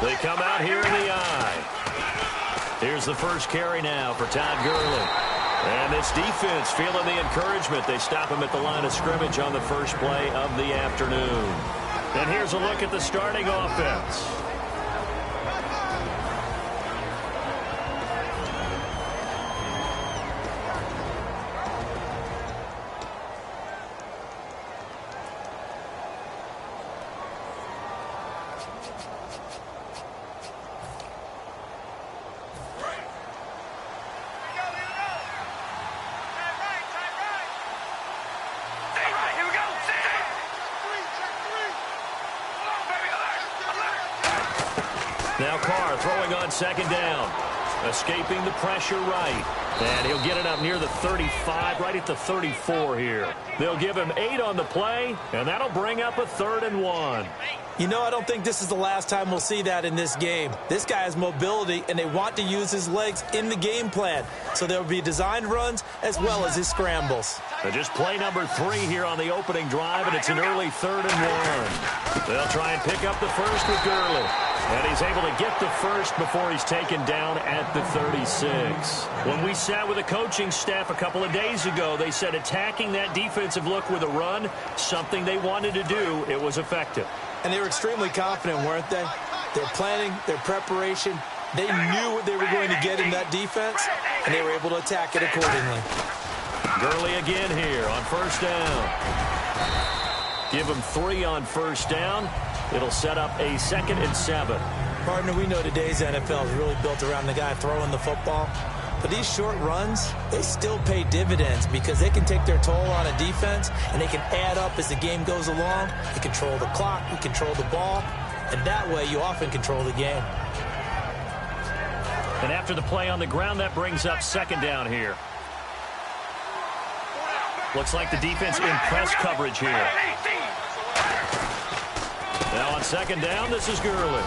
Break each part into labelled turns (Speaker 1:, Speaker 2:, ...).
Speaker 1: They come out here in the eye. Here's the first carry now for Todd Gurley. And this defense feeling the encouragement. They stop him at the line of scrimmage on the first play of the afternoon. And here's a look at the starting offense. Now Carr throwing on second down. Escaping the pressure right. And he'll get it up near the 35, right at the 34 here. They'll give him 8 on the play, and that'll bring up a 3rd and 1.
Speaker 2: You know, I don't think this is the last time we'll see that in this game. This guy has mobility, and they want to use his legs in the game plan. So there will be designed runs as well as his scrambles.
Speaker 1: And just play number 3 here on the opening drive, and it's an early 3rd and 1. They'll try and pick up the first with Gurley. And he's able to get the first before he's taken down at the 36. When we sat with the coaching staff a couple of days ago, they said attacking that defensive look with a run, something they wanted to do, it was effective.
Speaker 2: And they were extremely confident, weren't they? Their planning, their preparation, they knew what they were going to get in that defense, and they were able to attack it accordingly.
Speaker 1: Gurley again here on first down. Give him 3 on first down. It'll set up a 2nd and 7.
Speaker 2: Partner, we know today's NFL is really built around the guy throwing the football. But these short runs, they still pay dividends because they can take their toll on a defense, and they can add up as the game goes along. You control the clock, you control the ball, and that way you often control the game.
Speaker 1: And after the play on the ground, that brings up 2nd down here. Looks like the defense in press coverage here. Now on 2nd down, this is Gurley.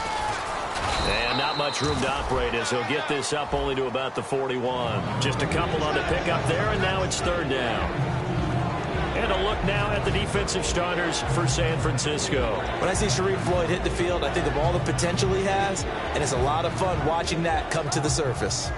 Speaker 1: And not much room to operate as he'll get this up only to about the 41. Just a couple on the pickup there, and now it's 3rd down. And a look now at the defensive starters for San Francisco.
Speaker 2: When I see Sharif Floyd hit the field, I think of all the potential he has, and it's a lot of fun watching that come to the surface.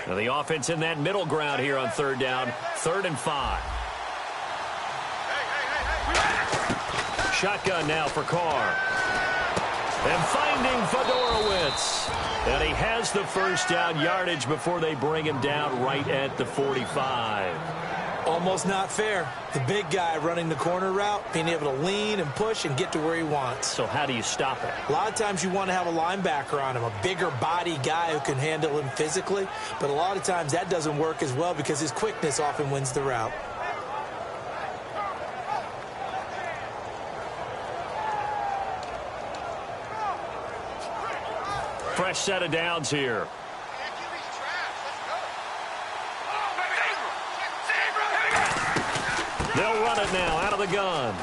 Speaker 1: Now the offense in that middle ground here on 3rd down, 3rd and 5. Shotgun now for Carr. And finding Fedorowicz. And he has the first down yardage before they bring him down right at the 45.
Speaker 2: Almost not fair. The big guy running the corner route, being able to lean and push and get to where he wants.
Speaker 1: So how do you stop it?
Speaker 2: A lot of times you want to have a linebacker on him, a bigger body guy who can handle him physically. But a lot of times that doesn't work as well because his quickness often wins the route.
Speaker 1: Fresh set of downs here. They'll run it now out of the gun.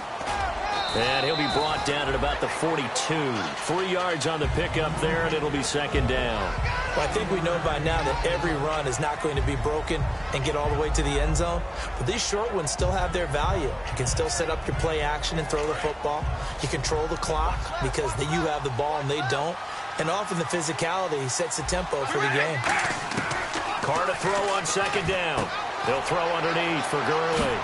Speaker 1: And he'll be brought down at about the 42. 3 yards on the pickup there, and it'll be 2nd down.
Speaker 2: Well, I think we know by now that every run is not going to be broken and get all the way to the end zone. But these short ones still have their value. You can still set up your play action and throw the football. You control the clock because you have the ball and they don't. And often the physicality sets the tempo for the game.
Speaker 1: Carr to throw on 2nd down. They'll throw underneath for Gurley.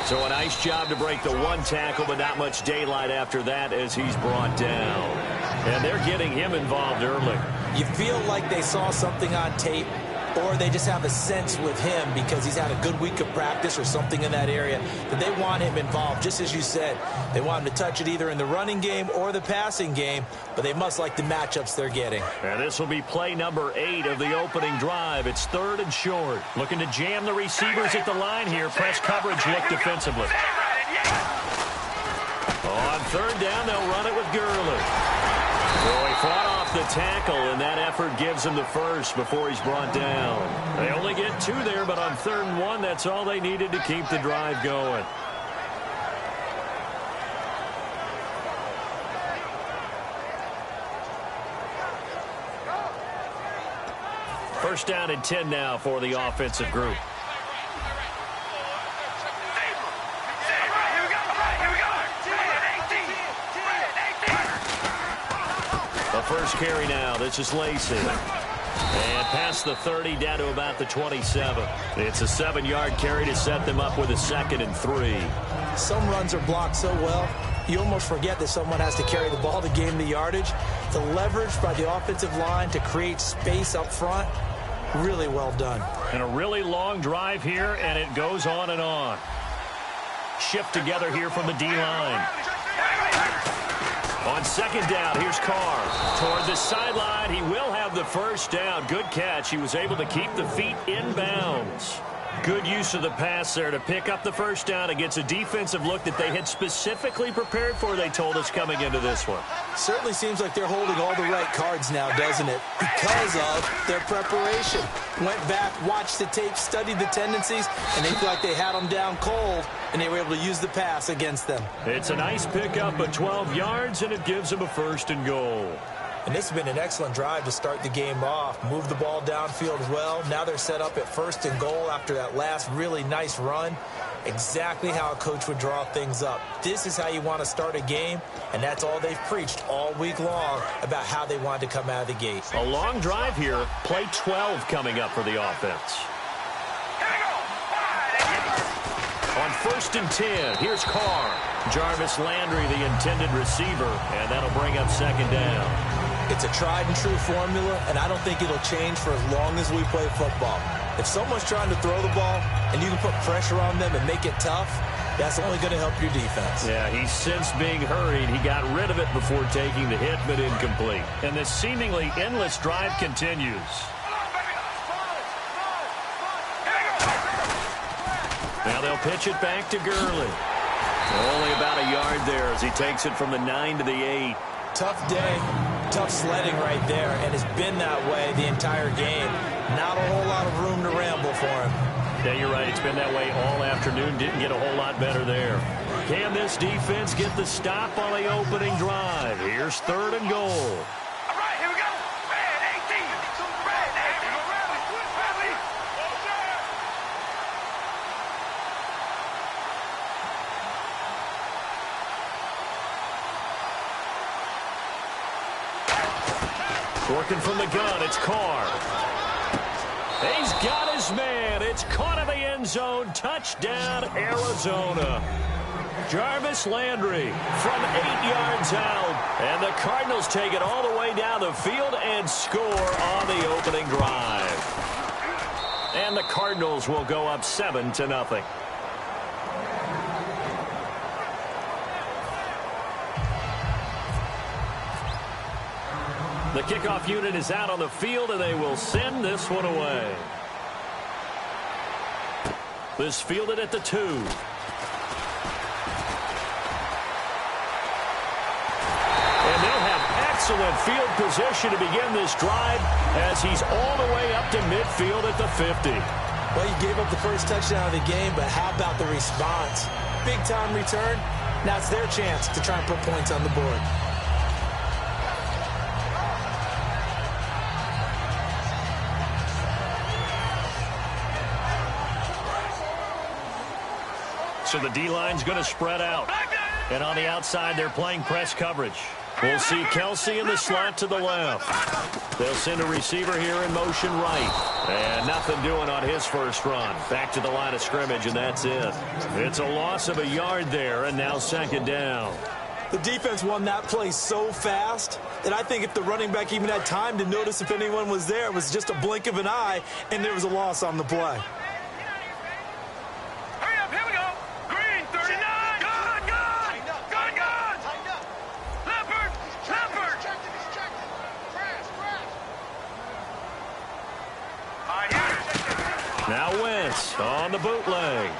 Speaker 1: So a nice job to break the 1 tackle, but not much daylight after that as he's brought down. And they're getting him involved early.
Speaker 2: You feel like they saw something on tape, or they just have a sense with him because he's had a good week of practice or something in that area that they want him involved, just as you said. They want him to touch it either in the running game or the passing game, but they must like the matchups they're getting.
Speaker 1: And this will be play number 8 of the opening drive. It's 3rd and short. Looking to jam the receivers at the line here. Press coverage look defensively. On 3rd down, they'll run it with Gurley. Well, he fought off the tackle, and that effort gives him the first before he's brought down. They only get 2 there, but on 3rd and 1, that's all they needed to keep the drive going. First down and 10 now for the offensive group. first carry now. This is Lacey. And past the 30, down to about the 27. It's a 7-yard carry to set them up with a 2nd and 3.
Speaker 2: Some runs are blocked so well, you almost forget that someone has to carry the ball to gain the yardage. The leverage by the offensive line to create space up front, really well done.
Speaker 1: And a really long drive here, and it goes on and on. Shift together here from the D-line. On 2nd down, here's Carr. Toward the sideline, he will have the first down. Good catch. He was able to keep the feet in bounds. Good use of the pass there to pick up the first down against a defensive look that they had specifically prepared for, they told us, coming into this one.
Speaker 2: Certainly seems like they're holding all the right cards now, doesn't it? Because of their preparation. Went back, watched the tape, studied the tendencies, and they feel like they had them down cold, and they were able to use the pass against them.
Speaker 1: It's a nice pickup of 12 yards, and it gives them a 1st and goal.
Speaker 2: And this has been an excellent drive to start the game off. Move the ball downfield well. Now they're set up at 1st and goal after that last really nice run. Exactly how a coach would draw things up. This is how you want to start a game, and that's all they've preached all week long about how they wanted to come out of the gate.
Speaker 1: A long drive here. Play 12 coming up for the offense. On 1st and 10, here's Carr. Jarvis Landry, the intended receiver, and that'll bring up 2nd down.
Speaker 2: It's a tried-and-true formula, and I don't think it'll change for as long as we play football. If someone's trying to throw the ball and you can put pressure on them and make it tough, that's only going to help your defense.
Speaker 1: Yeah, he's since being hurried. He got rid of it before taking the hit, but incomplete. And this seemingly endless drive continues. Now they'll pitch it back to Gurley. Only about a yard there as he takes it from the 9 to the 8.
Speaker 2: Tough day, tough sledding right there, and it's been that way the entire game. Not a whole lot of room to ramble for him.
Speaker 1: Yeah, you're right. It's been that way all afternoon. Didn't get a whole lot better there. Can this defense get the stop on the opening drive? Here's 3rd and goal.
Speaker 3: All right, here we go. Red 18. Red 18.
Speaker 1: Working from the gun, it's Carr. He's got his man. It's caught in the end zone. Touchdown, Arizona. Jarvis Landry from 8 yards out. And the Cardinals take it all the way down the field and score on the opening drive. And the Cardinals will go up 7-0. The kickoff unit is out on the field, and they will send this one away. This fielded at the 2. And they'll have excellent field position to begin this drive as he's all the way up to midfield at the 50.
Speaker 2: Well, you gave up the first touchdown of the game, but how about the response? Big-time return. Now it's their chance to try and put points on the board.
Speaker 1: So the D-line's going to spread out. And on the outside, they're playing press coverage. We'll see Kelsey in the slot to the left. They'll send a receiver here in motion right. And nothing doing on his first run. Back to the line of scrimmage, and that's it. It's a loss of a yard there, and now 2nd down.
Speaker 2: The defense won that play so fast that I think if the running back even had time to notice if anyone was there, it was just a blink of an eye, and there was a loss on the play.
Speaker 1: Now Wentz on the bootleg. And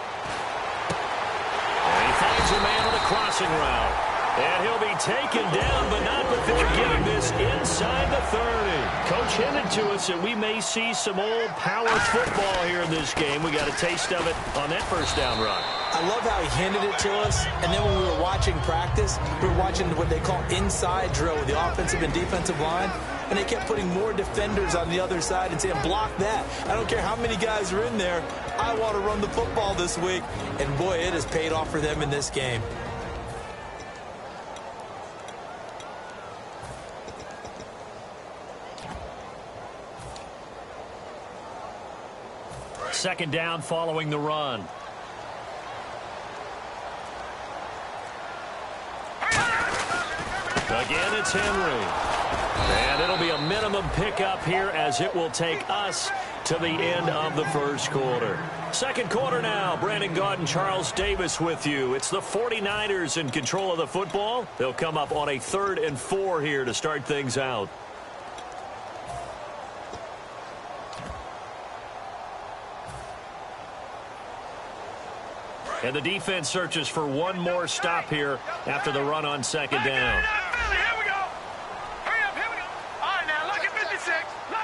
Speaker 1: he finds a man on the crossing route. And he'll be taken down, but not before getting this inside the 30. Coach hinted to us that we may see some old power football here in this game. We got a taste of it on that first down run.
Speaker 2: I love how he hinted it to us, and then when we were watching practice, we were watching what they call inside drill with the offensive and defensive line, and they kept putting more defenders on the other side and saying, block that. I don't care how many guys are in there. I want to run the football this week. And, boy, it has paid off for them in this game.
Speaker 1: Second down following the run. Again, it's Henry. And it'll be a minimum pickup here as it will take us to the end of the first quarter. Second quarter now. Brandon Gaud and Charles Davis with you. It's the 49ers in control of the football. They'll come up on a 3rd and 4 here to start things out. And the defense searches for one more stop here after the run on second down.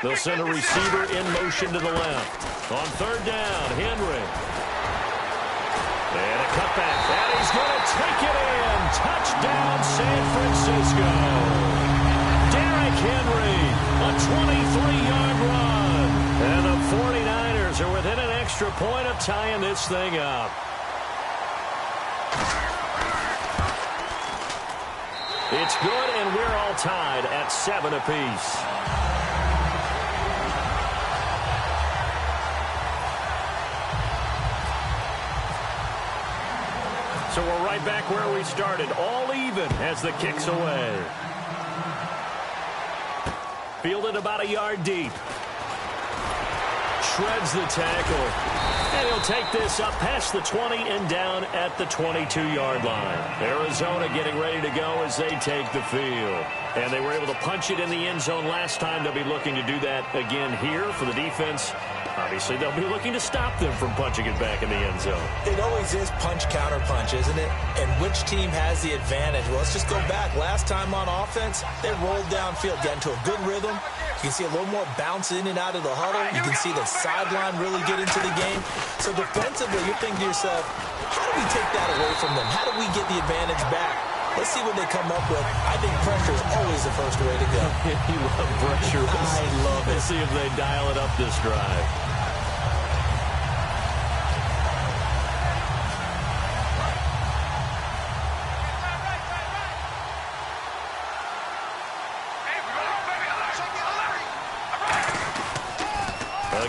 Speaker 1: They'll send a receiver in motion to the left. On third down, Henry. And a cutback. And he's going to take it in. Touchdown, San Francisco. Derrick Henry, a 23-yard run. And the 49ers are within an extra point of tying this thing up. It's good, and we're all tied at 7 apiece. So we're right back where we started, all even as the kick's away. Fielded about a yard deep. Shreds the tackle. And he'll take this up past the 20 and down at the 22-yard line. Arizona getting ready to go as they take the field. And they were able to punch it in the end zone last time. They'll be looking to do that again here for the defense. Obviously, they'll be looking to stop them from punching it back in the end zone.
Speaker 2: It always is punch-counter-punch, isn't it? And which team has the advantage? Well, let's just go back. Last time on offense, they rolled downfield, got into a good rhythm. You can see a little more bounce in and out of the huddle. You can see the sideline really get into the game. So defensively, you're thinking to yourself, how do we take that away from them? How do we get the advantage back? Let's see what they come up with. I think pressure is always the first way to go.
Speaker 1: You love pressure.
Speaker 2: I love it.
Speaker 1: Let's see if they dial it up this drive.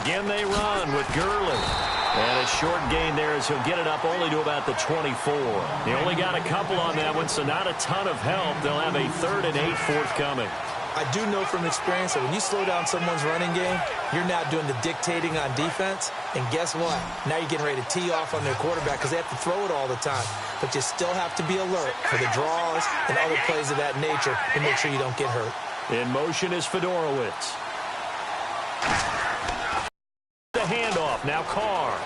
Speaker 1: Again, they run with Gurley. And a short gain there as he'll get it up only to about the 24. He only got a couple on that one, so not a ton of help. They'll have a 3rd and 8 forthcoming.
Speaker 2: I do know from experience that when you slow down someone's running game, you're now doing the dictating on defense. And guess what? Now you're getting ready to tee off on their quarterback because they have to throw it all the time. But you still have to be alert for the draws and other plays of that nature to make sure you don't get hurt.
Speaker 1: In motion is Fedorowicz. The handoff, now Carr.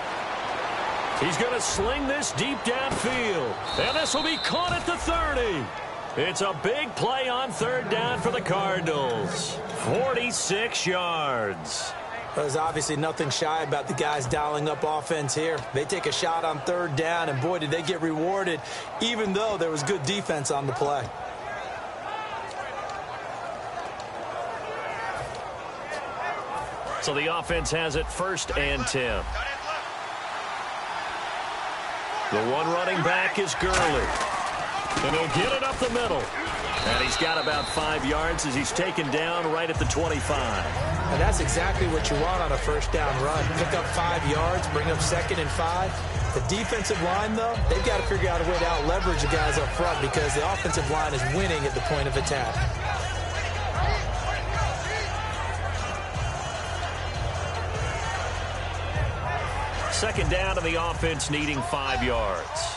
Speaker 1: He's going to sling this deep downfield. And this will be caught at the 30. It's a big play on third down for the Cardinals. 46 yards.
Speaker 2: There's obviously nothing shy about the guys dialing up offense here. They take a shot on third down, and boy, did they get rewarded, even though there was good defense on the play.
Speaker 1: So the offense has it 1st and 10. The one running back is Gurley. And he'll get it up the middle. And he's got about 5 yards as he's taken down right at the 25.
Speaker 2: And that's exactly what you want on a first down run. Pick up 5 yards, bring up 2nd and 5. The defensive line, though, they've got to figure out a way to out-leverage the guys up front because the offensive line is winning at the point of attack.
Speaker 1: Second down to the offense needing 5 yards.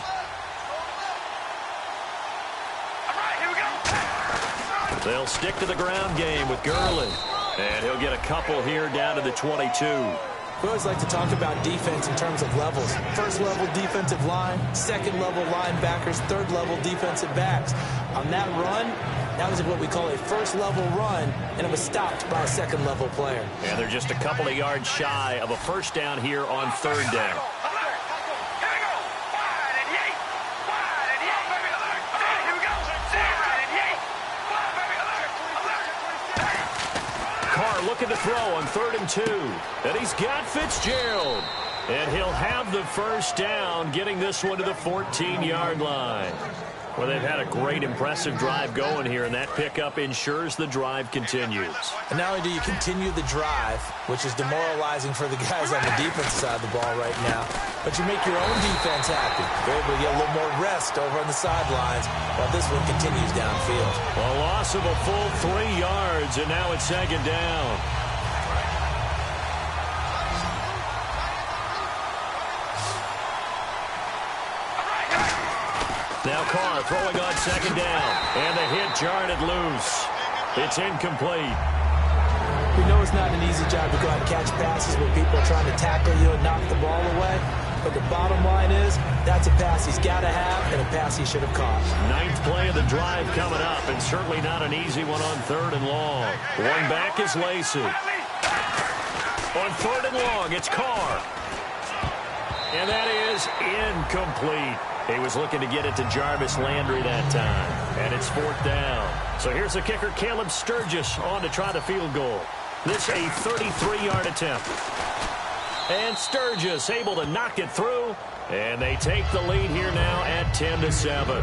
Speaker 1: They'll stick to the ground game with Gurley. And he'll get a couple here down to the 22.
Speaker 2: We always like to talk about defense in terms of levels. First level defensive line, second level linebackers, third level defensive backs. On that run, that was what we call a first level run, and it was stopped by a second level player.
Speaker 1: And they're just a couple of yards shy of a first down here on third down. Looking to throw on 3rd and 2. And he's got Fitzgerald. And he'll have the first down, getting this one to the 14-yard line. Well, they've had a great, impressive drive going here, and that pickup ensures the drive continues.
Speaker 2: And not only do you continue the drive, which is demoralizing for the guys on the defensive side of the ball right now, but you make your own defense happy. They're able to get a little more rest over on the sidelines while this one continues downfield.
Speaker 1: A loss of a full 3 yards, and now it's second down. Now Carr throwing on second down, and the hit jarred it loose. It's incomplete.
Speaker 2: We know it's not an easy job to go out and catch passes where people are trying to tackle you and knock the ball away, but the bottom line is that's a pass he's got to have and a pass he should have caught.
Speaker 1: 9th play of the drive coming up, and certainly not an easy one on 3rd and long. One back is Lacey. On 3rd and long, it's Carr. And that is incomplete. He was looking to get it to Jarvis Landry that time. And it's 4th down. So here's the kicker, Caleb Sturgis, on to try the field goal. This a 33-yard attempt. And Sturgis able to knock it through. And they take the lead here now at 10-7.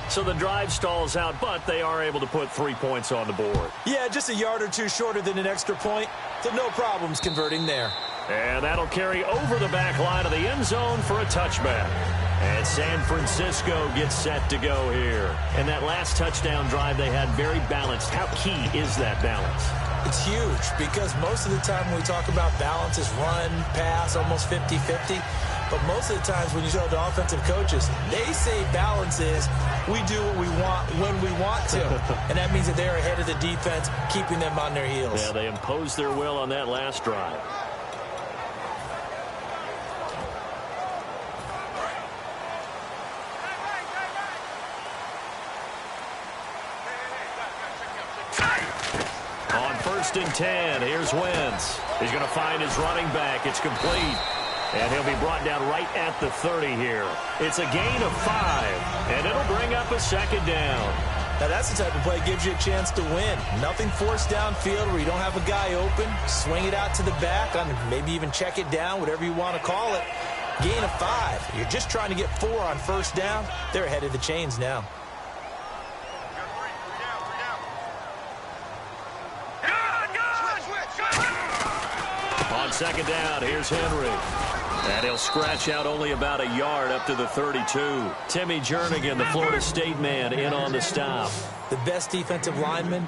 Speaker 1: So the drive stalls out, but they are able to put 3 points on the board.
Speaker 2: Yeah, just a yard or two shorter than an extra point. So no problems converting there.
Speaker 1: And that'll carry over the back line of the end zone for a touchback. And San Francisco gets set to go here. And that last touchdown drive they had very balanced. How key is that balance?
Speaker 2: It's huge because most of the time when we talk about balance is run, pass, almost 50-50. But most of the times when you talk to offensive coaches, they say balance is we do what we want when we want to. And that means that they're ahead of the defense, keeping them on their heels.
Speaker 1: Yeah, they imposed their will on that last drive. On 1st and 10, here's Wentz. He's going to find his running back. It's complete. And he'll be brought down right at the 30 here. It's a gain of 5, and it'll bring up a second down.
Speaker 2: Now that's the type of play that gives you a chance to win. Nothing forced downfield where you don't have a guy open. Swing it out to the back, maybe even check it down, whatever you want to call it. Gain of 5. You're just trying to get 4 on 1st down. They're ahead of the chains now.
Speaker 1: On 2nd down, here's Henry. And he'll scratch out only about a yard up to the 32. Timmy Jernigan, the Florida State man, in on the stop.
Speaker 2: The best defensive linemen,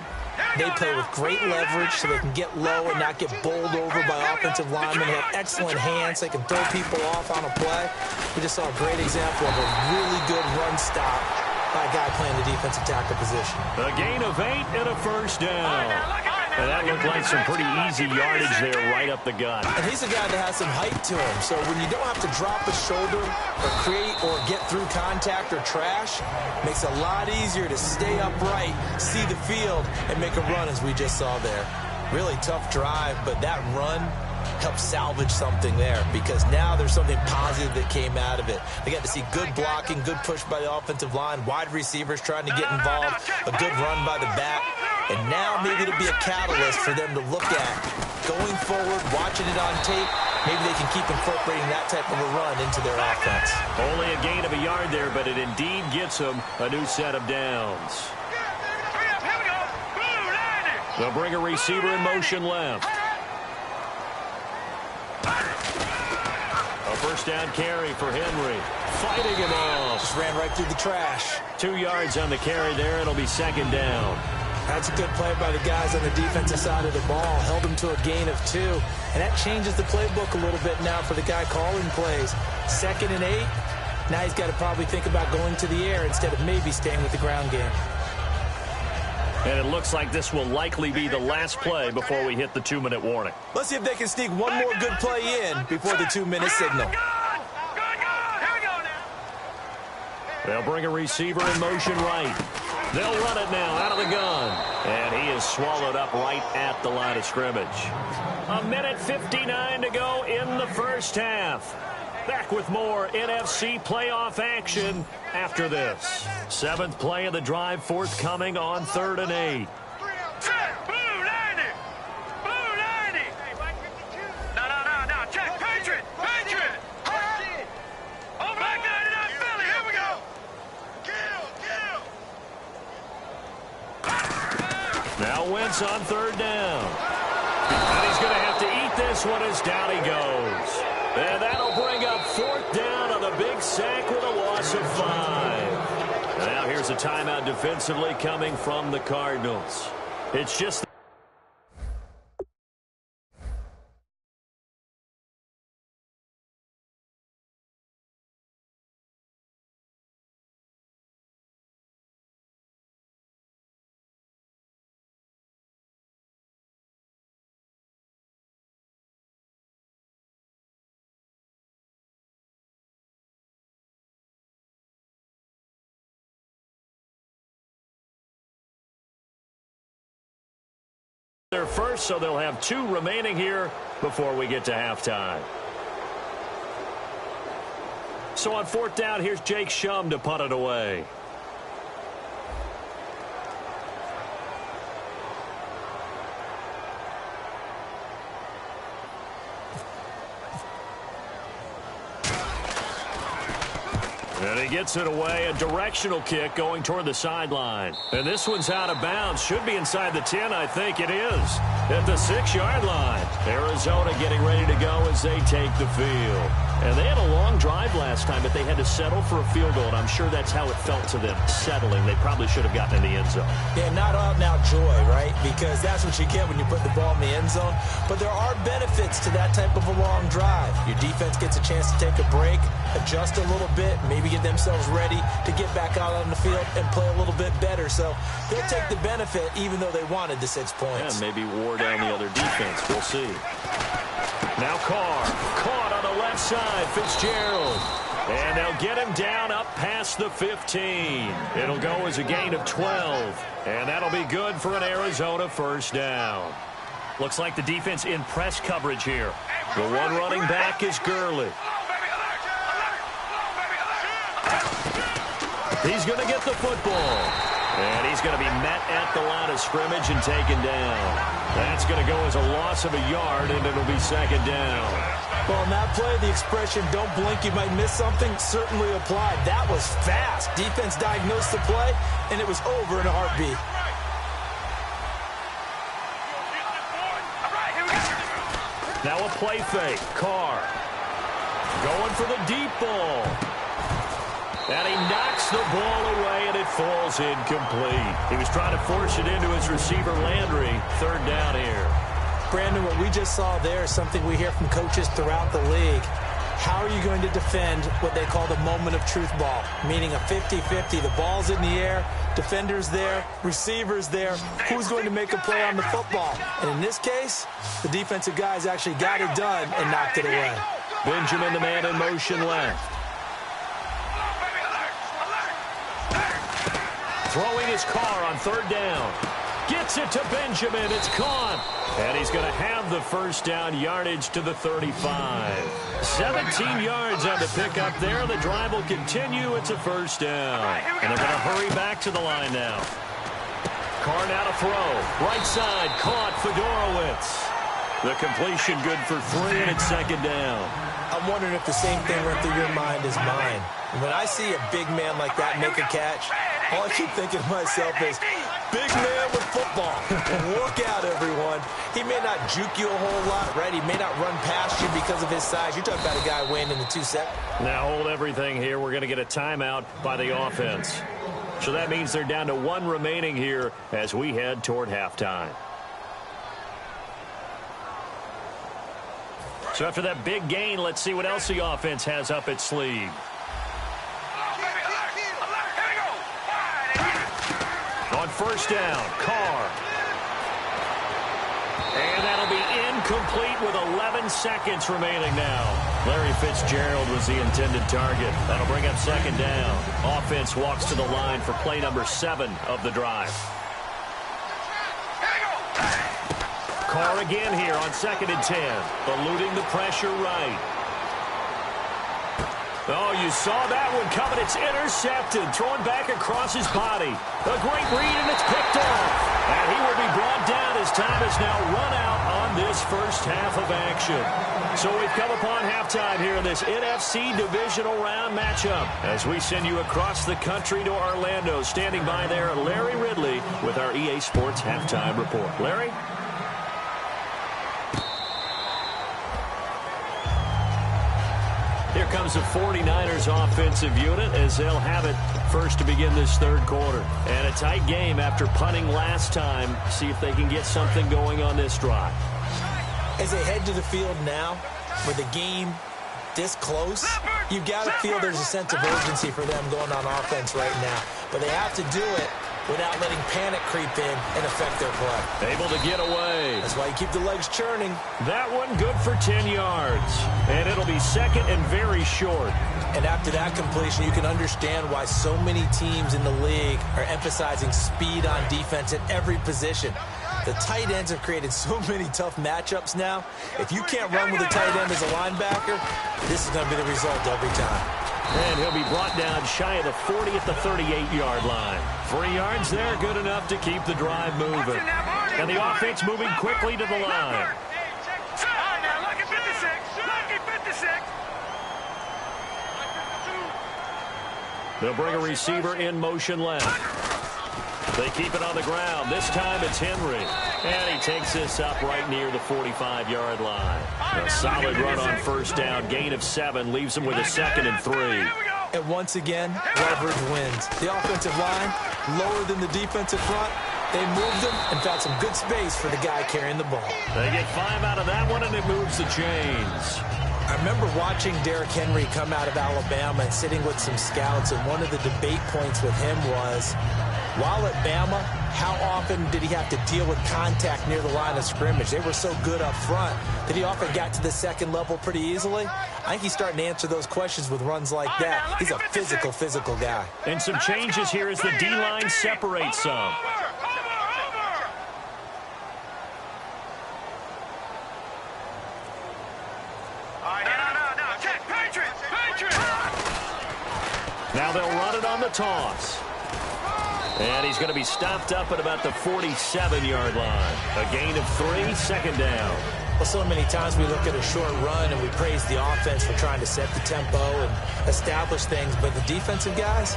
Speaker 2: they play with great leverage so they can get low and not get bowled over by offensive linemen. They have excellent hands. They can throw people off on a play. We just saw a great example of a really good run stop by a guy playing the defensive tackle position.
Speaker 1: A gain of 8 and a 1st down. And that looked like some pretty easy yardage there right up the gut.
Speaker 2: And he's a guy that has some height to him. So when you don't have to drop a shoulder or create or get through contact or trash, makes it a lot easier to stay upright, see the field, and make a run as we just saw there. Really tough drive, but that run helped salvage something there because now there's something positive that came out of it. They got to see good blocking, good push by the offensive line, wide receivers trying to get involved, a good run by the back. And now maybe it'll be a catalyst for them to look at going forward, watching it on tape. Maybe they can keep incorporating that type of a run into their offense.
Speaker 1: Only a gain of a yard there, but it indeed gets them a new set of downs. They'll bring a receiver in motion left. A 1st down carry for Henry. Fighting him off.
Speaker 2: Just ran right through the trash.
Speaker 1: 2 yards on the carry there. It'll be 2nd down.
Speaker 2: That's a good play by the guys on the defensive side of the ball. Held them to a gain of 2. And that changes the playbook a little bit now for the guy calling plays. 2nd and 8. Now he's got to probably think about going to the air instead of maybe staying with the ground game.
Speaker 1: And it looks like this will likely be the last play before we hit the 2-minute warning.
Speaker 2: Let's see if they can sneak one more good play in before the 2-minute signal.
Speaker 1: They'll bring a receiver in motion right. They'll run it now out of the gun. And he is swallowed up right at the line of scrimmage. 1:59 to go in the 1st half. Back with more NFC playoff action after this. 7th play of the drive forthcoming on 3rd and 8. offense on third down. And he's going to have to eat this one as down he goes. And that'll bring up fourth down on the big sack with a loss of 5. Now here's a timeout defensively coming from the Cardinals. It's just their first, so they'll have 2 remaining here before we get to halftime. So on fourth down, here's Jake Shum to punt it away. And he gets it away, a directional kick going toward the sideline. And this one's out of bounds. Should be inside the 10, I think it is. At the 6-yard line. Arizona getting ready to go as they take the field. And they had a long drive last time, but they had to settle for a field goal, and I'm sure that's how it felt to them, settling. They probably should have gotten in the end zone.
Speaker 2: Yeah, not out-and-out joy, right? Because that's what you get when you put the ball in the end zone. But there are benefits to that type of a long drive. Your defense gets a chance to take a break, adjust a little bit, maybe get themselves ready to get back out on the field and play a little bit better. So they'll take the benefit even though they wanted the 6 points.
Speaker 1: Yeah, maybe wore down the other defense. We'll see. Now Carr, caught on the left side, Fitzgerald. And they'll get him down up past the 15. It'll go as a gain of 12. And that'll be good for an Arizona first down. Looks like the defense in press coverage here. The one running back is Gurley. He's going to get the football. And he's going to be met at the line of scrimmage and taken down. That's going to go as a loss of a yard, and it'll be second down.
Speaker 2: Well, in that play, the expression, don't blink, you might miss something, certainly applied. That was fast. Defense diagnosed the play, and it was over in a heartbeat.
Speaker 1: Now a play fake. Carr going for the deep ball. And he knocks the ball away, and it falls incomplete. He was trying to force it into his receiver, Landry. Third down here.
Speaker 2: Brandon, what we just saw there is something we hear from coaches throughout the league. How are you going to defend what they call the moment of truth ball, meaning a 50-50? The ball's in the air, defender's there, receiver's there. Who's going to make a play on the football? And in this case, the defensive guys actually got it done and knocked it away.
Speaker 1: Benjamin, the man in motion left. Throwing his car on third down. Gets it to Benjamin. It's caught. And he's going to have the first down, yardage to the 35. 17 yards on the pickup there. The drive will continue. It's a first down. And they're going to hurry back to the line now. Carr now to throw. Right side, caught Fedorowicz. The completion good for 3, and it's second down.
Speaker 2: I'm wondering if the same thing went through your mind as mine. When I see a big man like that make a catch, all I keep thinking to myself is, big man with football. Look out, everyone. He may not juke you a whole lot, right? He may not run past you because of his size. You're talking about a guy weighing in the 270.
Speaker 1: Now hold everything here. We're going to get a timeout by the offense. So that means they're down to 1 remaining here as we head toward halftime. So after that big gain, let's see what else the offense has up its sleeve. On first down, Carr. And that'll be incomplete with 11 seconds remaining now. Larry Fitzgerald was the intended target. That'll bring up second down. Offense walks to the line for play number 7 of the drive. Carr again here on 2nd and 10. Eluding the pressure right. Oh, you saw that one coming. It's intercepted. Thrown back across his body. A great read, and it's picked off. And he will be brought down as time is now run out on this first half of action. So we've come upon halftime here in this NFC divisional round matchup. As we send you across the country to Orlando, standing by there, Larry Ridley with our EA Sports halftime report. Larry? Here comes the 49ers offensive unit as they'll have it first to begin this third quarter. And a tight game after punting last time. See if they can get something going on this drive.
Speaker 2: As they head to the field now, with the game this close, you've got to feel there's a sense of urgency for them going on offense right now. But they have to do it without letting panic creep in and affect their play.
Speaker 1: Able to get away.
Speaker 2: That's why you keep the legs churning.
Speaker 1: That one good for 10 yards. And it'll be second and very short.
Speaker 2: And after that completion, you can understand why so many teams in the league are emphasizing speed on defense at every position. The tight ends have created so many tough matchups now. If you can't run with a tight end as a linebacker, this is going to be the result every time.
Speaker 1: And he'll be brought down shy of the 40 at the 38-yard line. 3 yards there, good enough to keep the drive moving. And the offense moving quickly to the line. They'll bring a receiver in motion left. They keep it on the ground. This time it's Henry. And he takes this up right near the 45-yard line. A solid run on first down. Gain of 7 leaves him with a 2nd and 3.
Speaker 2: And once again, leverage wins. The offensive line, lower than the defensive front. They moved them and found some good space for the guy carrying the ball.
Speaker 1: They get 5 out of that one, and it moves the chains.
Speaker 2: I remember watching Derrick Henry come out of Alabama and sitting with some scouts, and one of the debate points with him was, while at Bama, how often did he have to deal with contact near the line of scrimmage? They were so good up front that he often got to the second level pretty easily. I think he's starting to answer those questions with runs like that. He's a physical guy.
Speaker 1: And some changes here as the D-line separates some. Now they'll run it on the toss. And he's going to be stopped up at about the 47-yard line. A gain of 3, 2nd down.
Speaker 2: Well, so many times we look at a short run and we praise the offense for trying to set the tempo and establish things. But the defensive guys,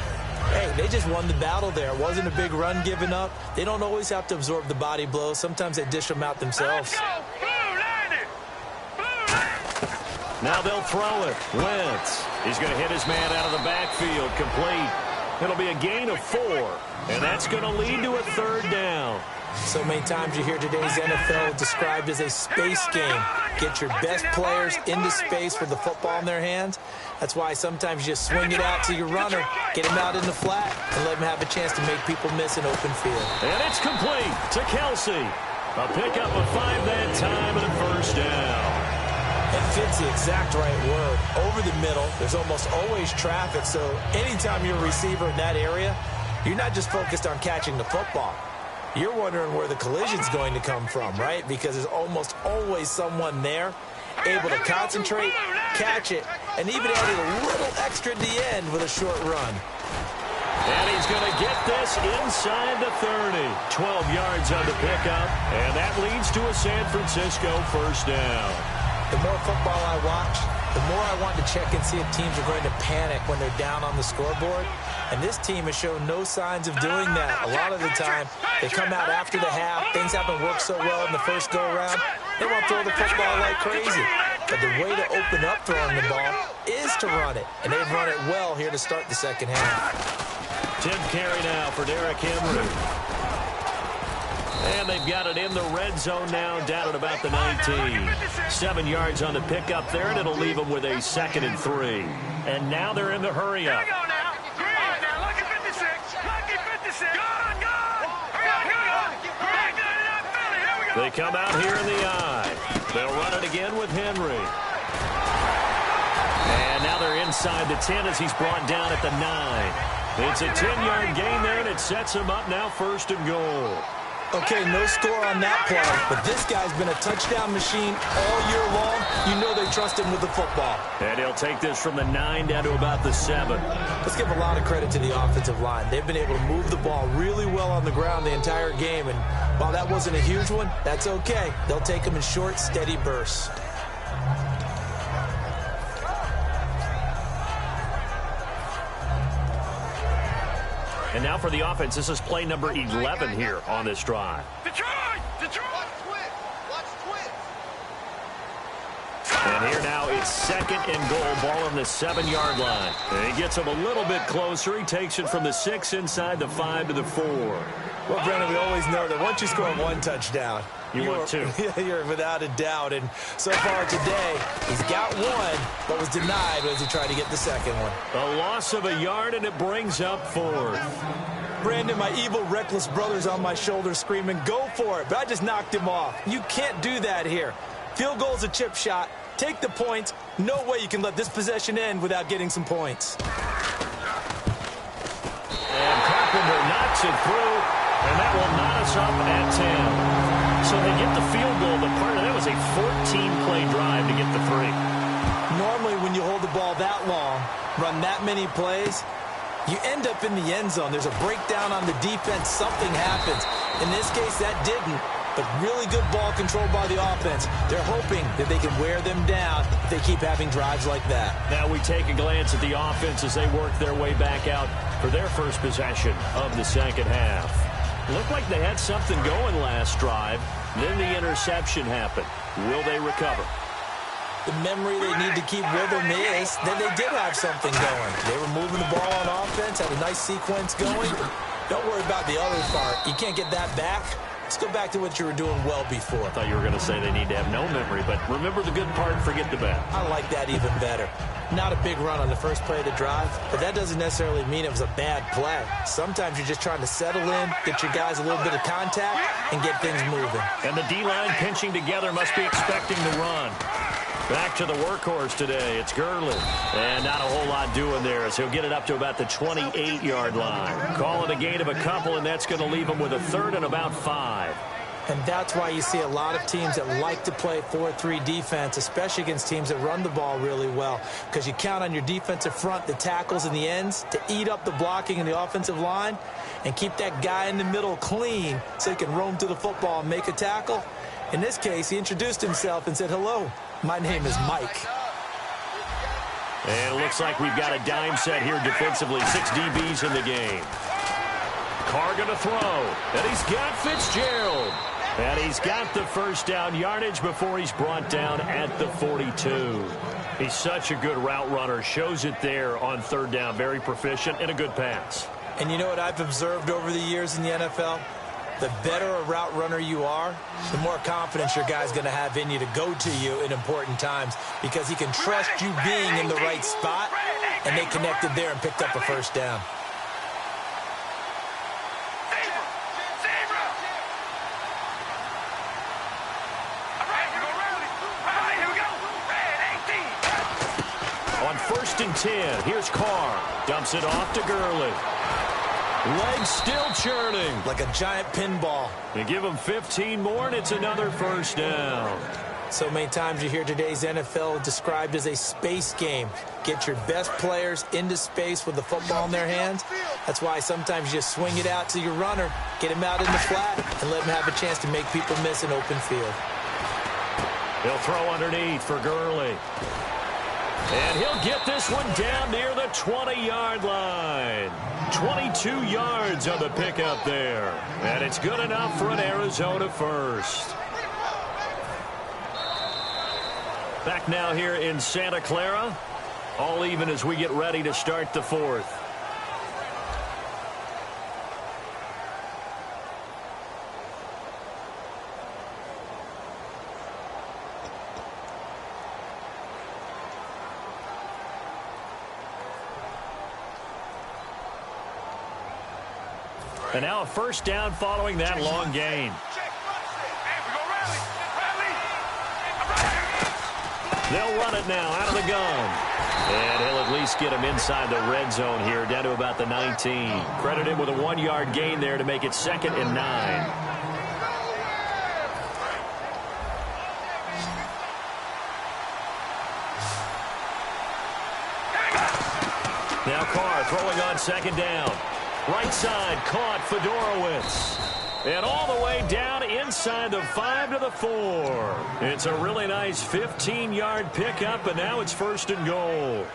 Speaker 2: hey, they just won the battle there. It wasn't a big run given up. They don't always have to absorb the body blows. Sometimes they dish them out themselves.
Speaker 1: Now they'll throw it. Wentz. He's going to hit his man out of the backfield. Complete. It'll be a gain of 4. And that's going to lead to a 3rd down.
Speaker 2: So many times you hear today's NFL described as a space game. Get your best players into space with the football in their hands. That's why sometimes you just swing it out to your runner, get him out in the flat, and let him have a chance to make people miss an open field.
Speaker 1: And it's complete to Kelsey. A pickup of 5 that time and a 1st down.
Speaker 2: It fits the exact right word. Over the middle, there's almost always traffic, so anytime you're a receiver in that area, you're not just focused on catching the football. You're wondering where the collision's going to come from, right? Because there's almost always someone there able to concentrate, catch it, and even added a little extra at the end with a short run.
Speaker 1: And he's going to get this inside the 30. 12 yards on the pickup, and that leads to a San Francisco 1st down.
Speaker 2: The more football I watch, the more I want to check and see if teams are going to panic when they're down on the scoreboard. And this team has shown no signs of doing that. A lot of the time, they come out after the half. Things haven't worked so well in the first go-around. They want to throw the football like crazy. But the way to open up throwing the ball is to run it. And they've run it well here to start the second half.
Speaker 1: 10th carry now for Derrick Henry. And they've got it in the red zone now, down at about the 19. 7 yards on the pickup there, and it'll leave them with a 2nd and 3. And now they're in the hurry-up. They come out here in the eye. They'll run it again with Henry. And now they're inside the 10 as he's brought down at the 9. It's a 10-yard gain there, and it sets him up now 1st and goal.
Speaker 2: Okay, no score on that play, but this guy's been a touchdown machine all year long. You know they trust him with the football.
Speaker 1: And he'll take this from the 9 down to about the 7.
Speaker 2: Let's give a lot of credit to the offensive line. They've been able to move the ball really well on the ground the entire game, and while that wasn't a huge one, that's okay. They'll take them in short, steady bursts.
Speaker 1: And now for the offense, this is play number 11 here on this drive.
Speaker 3: Detroit! Detroit!
Speaker 4: Watch twins!
Speaker 1: And here now it's 2nd and goal, ball on the 7-yard line. And he gets him a little bit closer. He takes it from the 6 inside the 5 to the 4.
Speaker 2: Well, Brandon, we always know that once you score one touchdown,
Speaker 1: you're 2.
Speaker 2: You're without a doubt. And so far today, he's got one, but was denied as he tried to get the second one.
Speaker 1: A loss of a yard, and it brings up 4th.
Speaker 2: Brandon, my evil, reckless brother's on my shoulder screaming, go for it, but I just knocked him off. You can't do that here. Field goal's a chip shot. Take the points. No way you can let this possession end without getting some points.
Speaker 1: And Carpenter knocks it through, and that will knot us up at 10. So they get the field goal. The part of that was a 14-play drive to get the 3.
Speaker 2: Normally, when you hold the ball that long, run that many plays, you end up in the end zone. There's a breakdown on the defense. Something happens. In this case, that didn't. But really good ball control by the offense. They're hoping that they can wear them down if they keep having drives like that.
Speaker 1: Now we take a glance at the offense as they work their way back out for their first possession of the second half. Looked like they had something going last drive. Then the interception happened. Will they recover?
Speaker 2: The memory they need to keep with them is that they did have something going. They were moving the ball on offense, had a nice sequence going. Don't worry about the other part. You can't get that back. Let's go back to what you were doing well before.
Speaker 1: I thought you were going to say they need to have no memory, but remember the good part, forget the bad.
Speaker 2: I like that even better. Not a big run on the first play of the drive, but that doesn't necessarily mean it was a bad play. Sometimes you're just trying to settle in, get your guys a little bit of contact, and get things moving.
Speaker 1: And the D-line pinching together must be expecting the run. Back to the workhorse today. It's Gurley. And not a whole lot doing there as he'll get it up to about the 28-yard line. Call it a gain of a couple, and that's going to leave him with a 3rd and about 5.
Speaker 2: And that's why you see a lot of teams that like to play 4-3 defense, especially against teams that run the ball really well, because you count on your defensive front, the tackles and the ends, to eat up the blocking in the offensive line and keep that guy in the middle clean so he can roam to the football and make a tackle. In this case, he introduced himself and said, hello, my name is Mike.
Speaker 1: And it looks like we've got a dime set here defensively. 6 DBs in the game. Carr going to throw. And he's got Fitzgerald. And he's got the first down yardage before he's brought down at the 42. He's such a good route runner. Shows it there on 3rd down. Very proficient and a good pass.
Speaker 2: And you know what I've observed over the years in the NFL? The better a route runner you are, the more confidence your guy's going to have in you to go to you in important times because he can trust you being in the right spot, and they connected there and picked up a first down.
Speaker 1: On 1st and 10, here's Carr. Dumps it off to Gurley. Legs still churning.
Speaker 2: Like a giant pinball.
Speaker 1: They give him 15 more, and it's another first down.
Speaker 2: So many times you hear today's NFL described as a space game. Get your best players into space with the football in their hands. That's why sometimes you just swing it out to your runner, get him out in the flat, and let him have a chance to make people miss an open field.
Speaker 1: He'll throw underneath for Gurley. And he'll get this one down near the 20-yard line. 22 yards on the pickup there. And it's good enough for an Arizona first. Back now here in Santa Clara. All even as we get ready to start the 4th. And now a first down following that long gain. They'll run it now out of the gun. And he'll at least get him inside the red zone here, down to about the 19. Credited with a 1-yard gain there to make it 2nd and 9. Now Carr throwing on second down. Right side, caught Fedorowicz. And all the way down inside the 5 to the 4. It's a really nice 15-yard pickup, and now it's 1st and goal.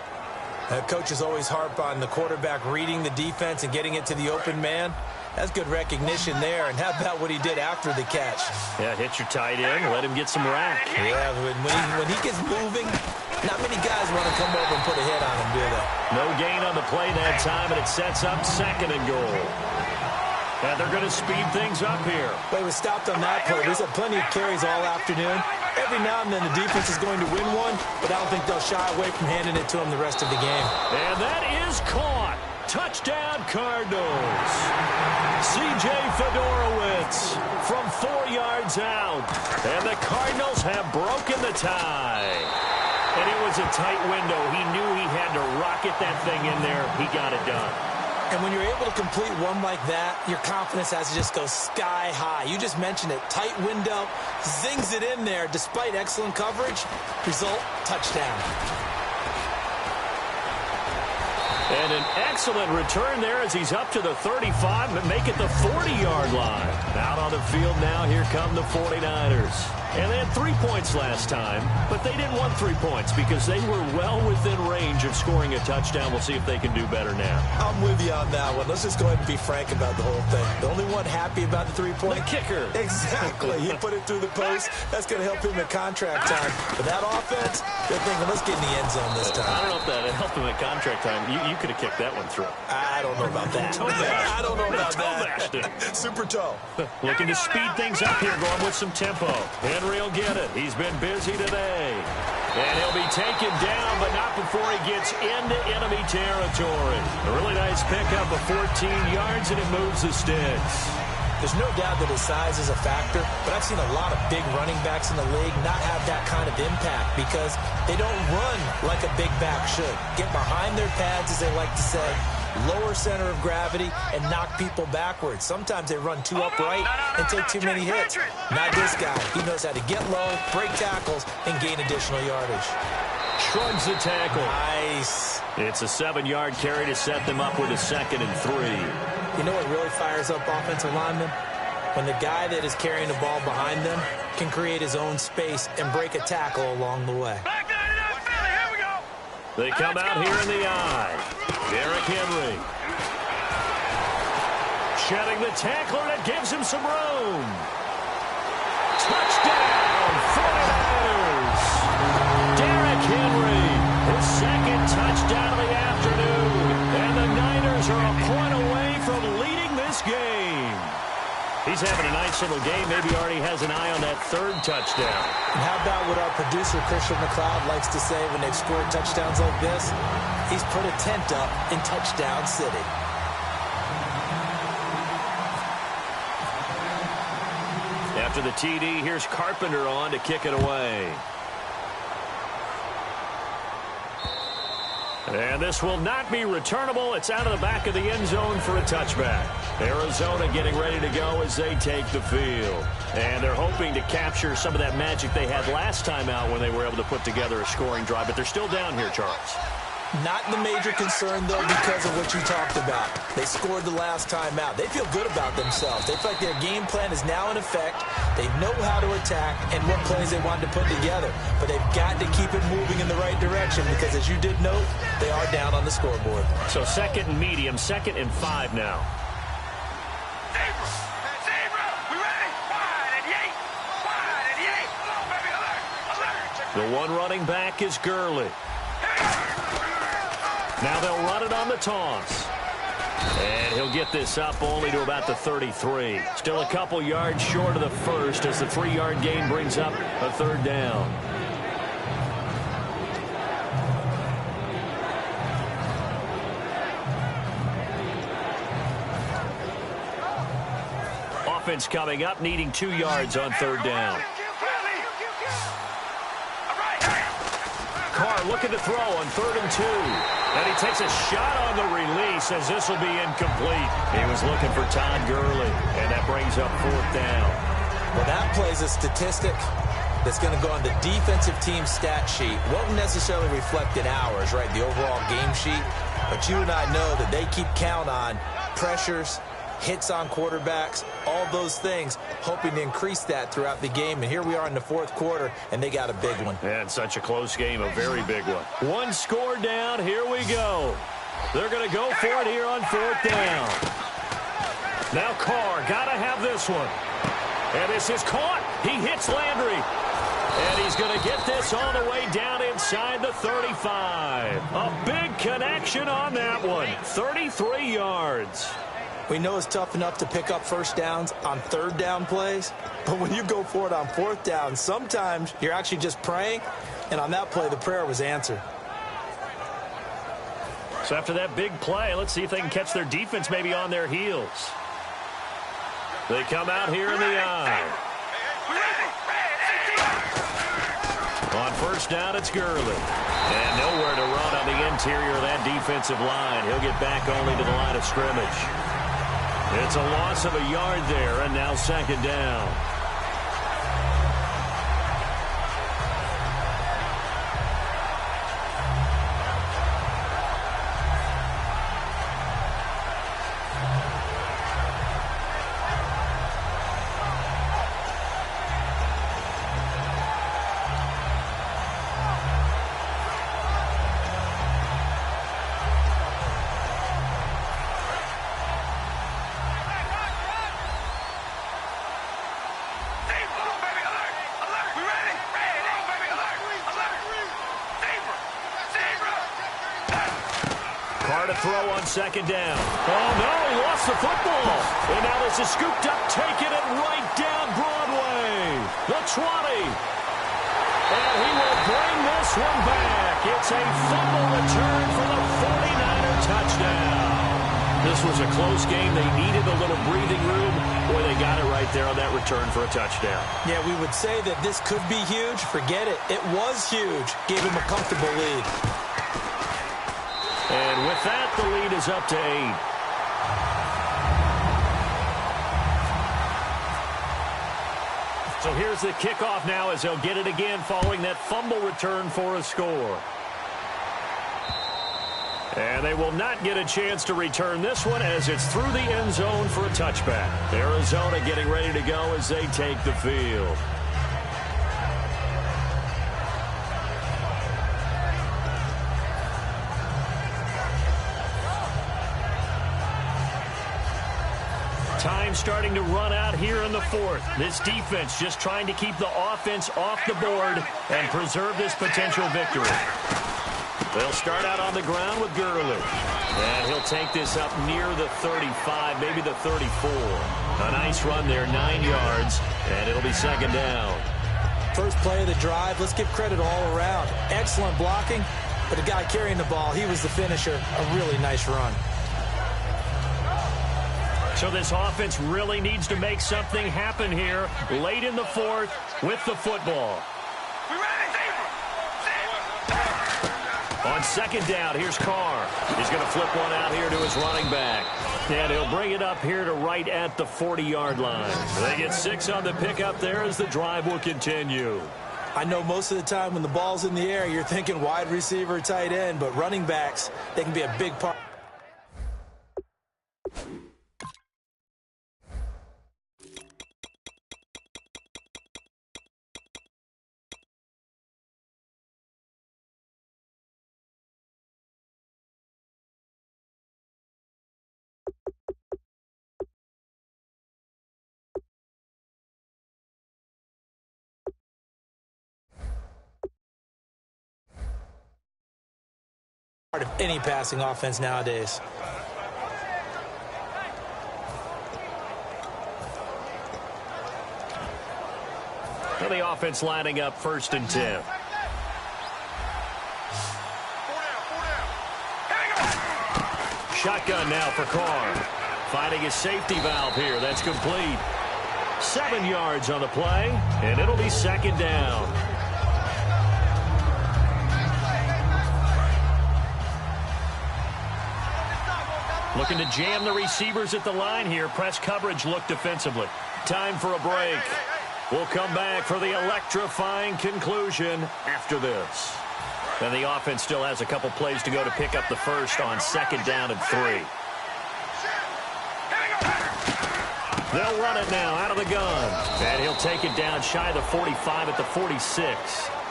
Speaker 2: Coaches always harp on the quarterback reading the defense and getting it to the open man. That's good recognition there. And how about what he did after the catch?
Speaker 1: Yeah, hit your tight end, let him get some rack.
Speaker 2: Yeah, when he gets moving, not many guys want to come over and put a hit on him, do they?
Speaker 1: No gain on the play that time, and it sets up 2nd and goal. And they're going to speed things up here.
Speaker 2: But he was stopped on that play. He's had plenty of carries all afternoon. Every now and then the defense is going to win one, but I don't think they'll shy away from handing it to him the rest of the game.
Speaker 1: And that is caught. Touchdown, Cardinals. C.J. Fedorowicz from 4 yards out. And the Cardinals have broken the tie. And it was a tight window. He knew he had to rocket that thing in there. He got it done.
Speaker 2: And when you're able to complete one like that, your confidence has to just go sky high. You just mentioned it. Tight window, zings it in there despite excellent coverage. Result, touchdown.
Speaker 1: And an excellent return there as he's up to the 35, but make it the 40-yard line. Out on the field now, here come the 49ers. And they had 3 points last time, but they didn't want 3 points because they were well within range of scoring a touchdown. We'll see if they can do better now.
Speaker 2: I'm with you on that one. Let's just go ahead and be frank about the whole thing. The only one happy about the 3-point?
Speaker 1: The kicker.
Speaker 2: Exactly. He put it through the post. That's going to help him at contract time. But that offense, they're thinking, let's get in the end zone this time.
Speaker 1: I don't know if that helped him at contract time. You could have kicked that one through.
Speaker 2: I don't know about that. I don't know about that. Super toe.
Speaker 1: Looking to speed things up here, going with some tempo. Henry will get it. He's been busy today. And he'll be taken down, but not before he gets into enemy territory. A really nice pickup of 14 yards, and it moves the sticks.
Speaker 2: There's no doubt that his size is a factor, but I've seen a lot of big running backs in the league not have that kind of impact because they don't run like a big back should. Get behind their pads, as they like to say, lower center of gravity, and knock people backwards. Sometimes they run too upright and take too many hits. Not this guy. He knows how to get low, break tackles, and gain additional yardage.
Speaker 1: Shrugs the tackle.
Speaker 2: Nice.
Speaker 1: It's a 7-yard carry to set them up with a 2nd and 3.
Speaker 2: You know what really fires up offensive linemen? When the guy that is carrying the ball behind them can create his own space and break a tackle along the way.
Speaker 1: They come out here in the eye. Derrick Henry. Shedding the tackler that gives him some room. Touchdown, 49ers. Derrick Henry, his 2nd touchdown of the afternoon. And the Niners are a point away from leading this game. He's having a nice little game. Maybe already has an eye on that 3rd touchdown.
Speaker 2: And how about what our producer, Christian McLeod, likes to say when they've scored touchdowns like this? He's put a tent up in Touchdown City.
Speaker 1: After the TD, here's Carpenter on to kick it away. And this will not be returnable. It's out of the back of the end zone for a touchback. Arizona getting ready to go as they take the field. And they're hoping to capture some of that magic they had last time out when they were able to put together a scoring drive. But they're still down here, Charles.
Speaker 2: Not the major concern, though, because of what you talked about. They scored the last time out. They feel good about themselves. They feel like their game plan is now in effect. They know how to attack and what plays they want to put together. But they've got to keep it moving in the right direction because, as you did note, they are down on the scoreboard.
Speaker 1: So 2nd and medium, 2nd and 5 now.
Speaker 3: Zebra, we ready? Wide and yay. Wide and yay. Come on, baby, alert, alert.
Speaker 1: The one running back is Gurley. Now they'll run it on the toss. And he'll get this up only to about the 33. Still a couple yards short of the 1st as the 3-yard gain brings up a 3rd down. Offense coming up, needing 2 yards on 3rd down. Carr looking to throw on 3rd and 2. And he takes a shot on the release as this will be incomplete. He was looking for Todd Gurley, and that brings up 4th down.
Speaker 2: Well, that plays a statistic that's going to go on the defensive team stat sheet. Won't necessarily reflect in ours, right, the overall game sheet. But you and I know that they keep count on pressures, hits on quarterbacks, all those things, hoping to increase that throughout the game. And here we are in the fourth quarter, and they got a big one.
Speaker 1: And such a close game, a very big one. One score down, here we go. They're going to go for it here on fourth down. Now Carr, got to have this one. And this is caught. He hits Landry. And he's going to get this all the way down inside the 35. A big connection on that one. 33 yards.
Speaker 2: We know it's tough enough to pick up first downs on third down plays, but when you go for it on fourth down, sometimes you're actually just praying, and on that play, the prayer was answered.
Speaker 1: So after that big play, let's see if they can catch their defense maybe on their heels. They come out here in the eye. On first down, it's Gurley. And nowhere to run on the interior of that defensive line. He'll get back only to the line of scrimmage. It's a loss of a yard there, and now second down. Throw on second down. Oh, no, he lost the football. And now this is scooped up, taking it right down Broadway. The 20. And he will bring this one back. It's a fumble return for the 49er touchdown. This was a close game. They needed a little breathing room. Boy, they got it right there on that return for a touchdown.
Speaker 2: Yeah, we would say that this could be huge. Forget it. It was huge. Gave him a comfortable lead.
Speaker 1: And with that, the lead is up to 8. So here's the kickoff now as they'll get it again following that fumble return for a score. And they will not get a chance to return this one as it's through the end zone for a touchback. Arizona getting ready to go as they take the field. Time starting to run out here in the fourth. This defense just trying to keep the offense off the board and preserve this potential victory. They'll start out on the ground with Gurley. And he'll take this up near the 35, maybe the 34. A nice run there, 9 yards, and it'll be second down.
Speaker 2: First play of the drive, let's give credit all around. Excellent blocking, but the guy carrying the ball, he was the finisher. A really nice run.
Speaker 1: So this offense really needs to make something happen here late in the fourth with the football. On second down, here's Carr. He's going to flip one out here to his running back. And he'll bring it up here to right at the 40-yard line. They get 6 on the pickup there as the drive will continue.
Speaker 2: I know most of the time when the ball's in the air, you're thinking wide receiver, tight end, but running backs, they can be a big part. Of any passing offense nowadays.
Speaker 1: Well, the offense lining up 1st and 10. Shotgun now for Carr. Finding his safety valve here. That's complete. 7 yards on the play, and it'll be second down. Looking to jam the receivers at the line here. Press coverage look defensively. Time for a break. We'll come back for the electrifying conclusion after this. And the offense still has a couple plays to go to pick up the first on 2nd down and 3. They'll run it now out of the gun. And he'll take it down shy of the 45 at the 46.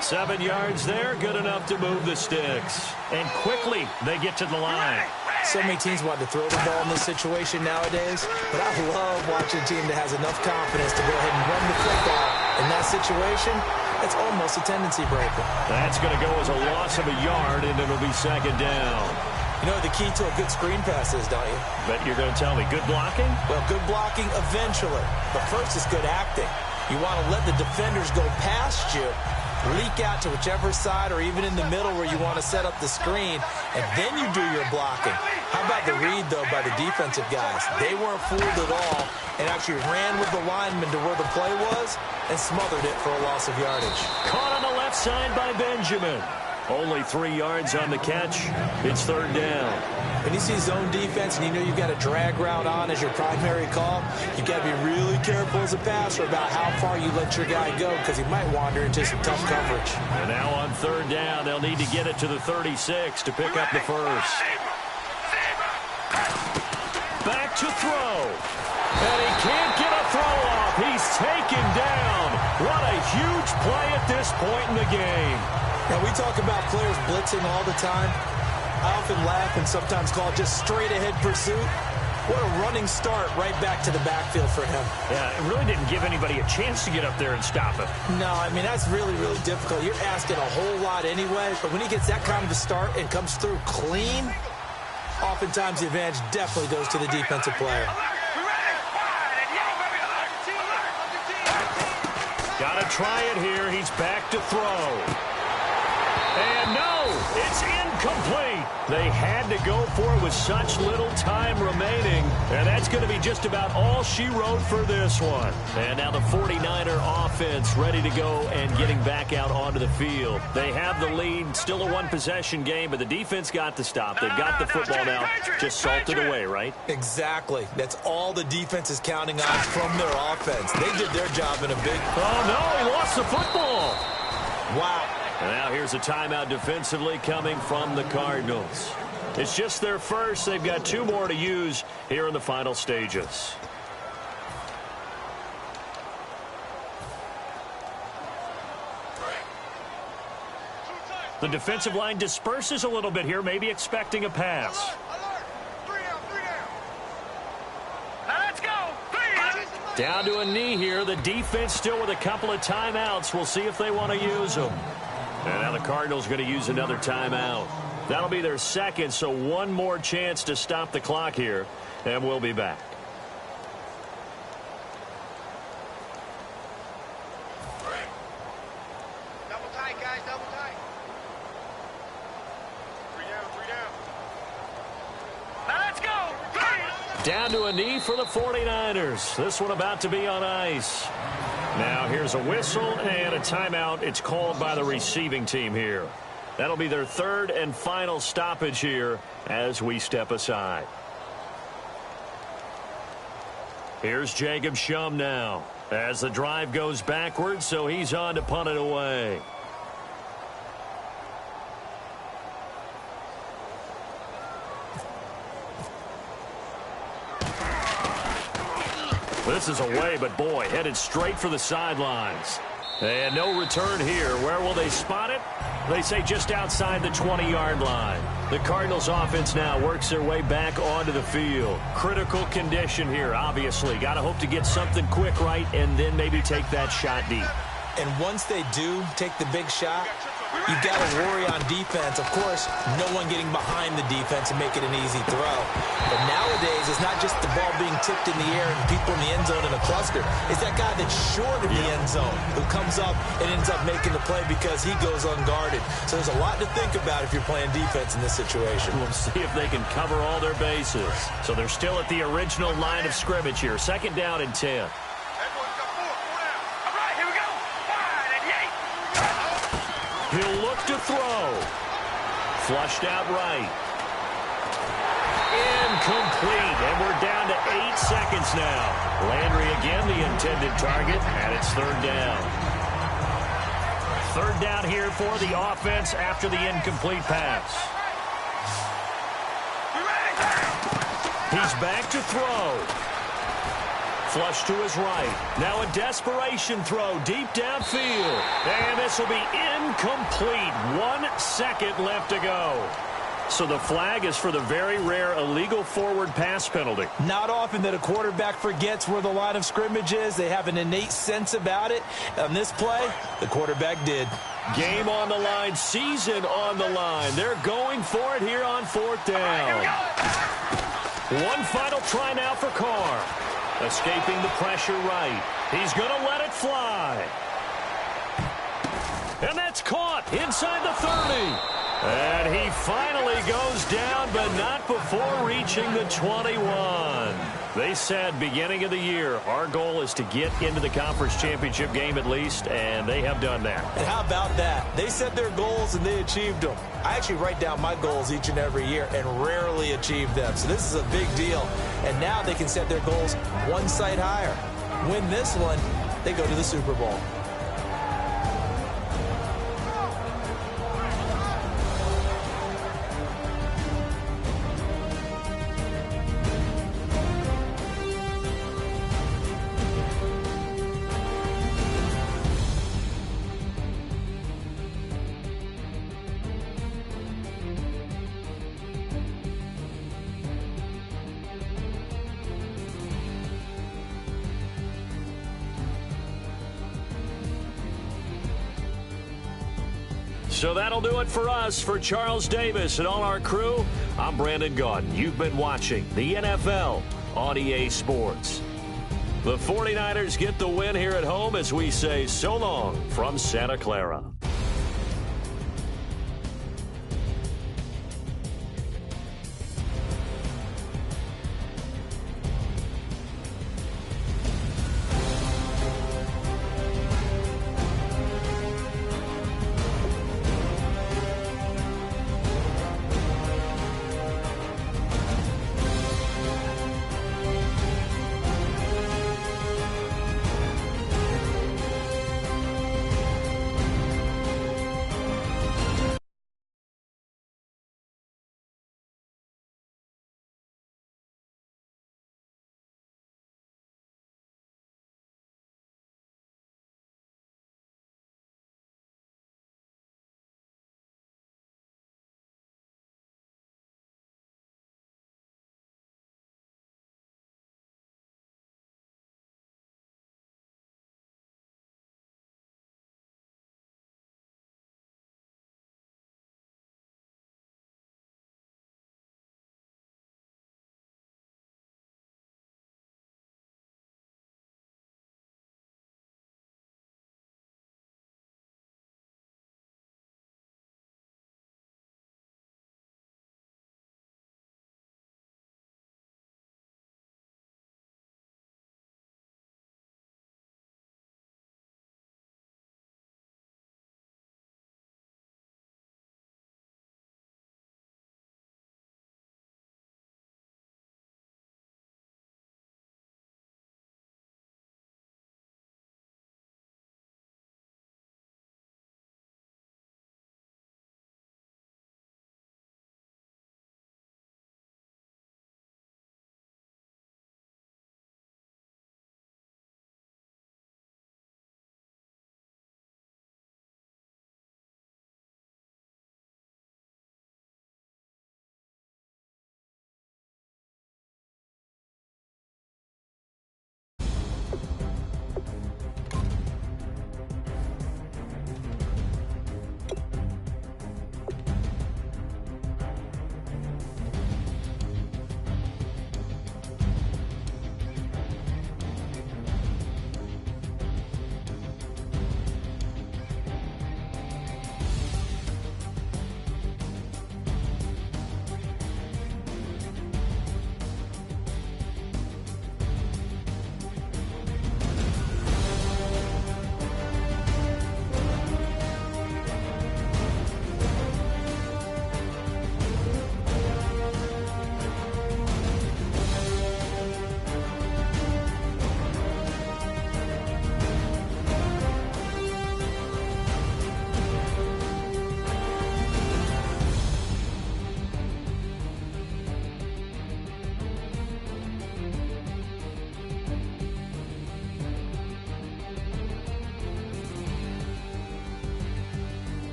Speaker 1: 7 yards there, good enough to move the sticks. And quickly, they get to the line.
Speaker 2: So many teams want to throw the ball in this situation nowadays, but I love watching a team that has enough confidence to go ahead and run the football. In that situation, it's almost a tendency breaker.
Speaker 1: That's going to go as a loss of a yard, and it'll be 2nd down.
Speaker 2: You know the key to a good screen pass is, don't you?
Speaker 1: But you're going to tell me, good blocking?
Speaker 2: Well, good blocking eventually. But first is good acting. You want to let the defenders go past you, leak out to whichever side or even in the middle where you want to set up the screen, and then you do your blocking. How about the read, though, by the defensive guys? They weren't fooled at all and actually ran with the lineman to where the play was and smothered it for a loss of yardage.
Speaker 1: Caught on the left side by Benjamin. Only 3 yards on the catch. It's 3rd down.
Speaker 2: When you see zone defense and you know you've got a drag route on as your primary call, you've got to be really careful as a passer about how far you let your guy go because he might wander into some tough coverage.
Speaker 1: And now on 3rd down, they'll need to get it to the 36 to pick up the first. Back to throw. And he can't get a throw off. He's taken down. What a huge play at this point in the game.
Speaker 2: Now, we talk about players blitzing all the time. I often laugh and sometimes call it just straight-ahead pursuit. What a running start right back to the backfield for him.
Speaker 1: Yeah, it really didn't give anybody a chance to get up there and stop him.
Speaker 2: No, I mean, that's really, really difficult. You're asking a whole lot anyway, but when he gets that kind of a start and comes through clean, oftentimes the advantage definitely goes to the defensive player.
Speaker 1: Got to try it here. He's back to throw. And no, it's incomplete. They had to go for it with such little time remaining. And that's going to be just about all she wrote for this one. And now the 49er offense ready to go and getting back out onto the field. They have the lead, still a one-possession game, but the defense got to stop. They've got the football now, just salted away, right?
Speaker 2: Exactly. That's all the defense is counting on from their offense. They did their job in a big...
Speaker 1: Oh, no, he lost the football.
Speaker 2: Wow.
Speaker 1: And now here's a timeout defensively coming from the Cardinals. It's just their first. They've got 2 more to use here in the final stages. The defensive line disperses a little bit here, maybe expecting a pass. Down to a knee here. The defense still with a couple of timeouts. We'll see if they want to use them. And now the Cardinals going to use another timeout. That'll be their second, so one more chance to stop the clock here, and we'll be back.
Speaker 4: Double tight, guys, double tight. 3 down.
Speaker 3: Now let's go.
Speaker 1: Down to a knee for the 49ers. This one about to be on ice. Now here's a whistle and a timeout. It's called by the receiving team here. That'll be their 3rd and final stoppage here as we step aside. Here's Jacob Shum now as the drive goes backwards, so he's on to punt it away. This is away, but boy, headed straight for the sidelines. And no return here. Where will they spot it? They say just outside the 20-yard line. The Cardinals offense now works their way back onto the field. Critical condition here, obviously. Got to hope to get something quick right and then maybe take that shot deep.
Speaker 2: And once they do take the big shot, you've got to worry on defense. Of course, no one getting behind the defense and make it an easy throw. But nowadays, it's not just the ball being tipped in the air and people in the end zone in a cluster. It's that guy that's short of the end zone who comes up and ends up making the play because he goes unguarded. So there's a lot to think about if you're playing defense in this situation.
Speaker 1: We'll see if they can cover all their bases. So they're still at the original line of scrimmage here. 2nd down and 10. He'll look to throw. Flushed out right. Incomplete. And we're down to 8 seconds now. Landry again the intended target, and it's 3rd down. Third down here for the offense after the incomplete pass. He's back to throw. Flush to his right. Now a desperation throw deep downfield. And this will be incomplete. 1 second left to go. So the flag is for the very rare illegal forward pass penalty.
Speaker 2: Not often that a quarterback forgets where the line of scrimmage is. They have an innate sense about it. On this play, the quarterback did.
Speaker 1: Game on the line, season on the line. They're going for it here on 4th down. One final try now for Carr. Escaping the pressure right. He's going to let it fly. And that's caught inside the 30. And he finally goes down, but not before reaching the 21. They said beginning of the year, our goal is to get into the conference championship game at least, and they have done that.
Speaker 2: And how about that? They set their goals and they achieved them. I actually write down my goals each and every year and rarely achieve them. So this is a big deal. And now they can set their goals one site higher. Win this one, they go to the Super Bowl.
Speaker 1: So that'll do it for us. For Charles Davis and all our crew, I'm Brandon Gaudin. You've been watching the NFL on EA Sports. The 49ers get the win here at home as we say so long from Santa Clara.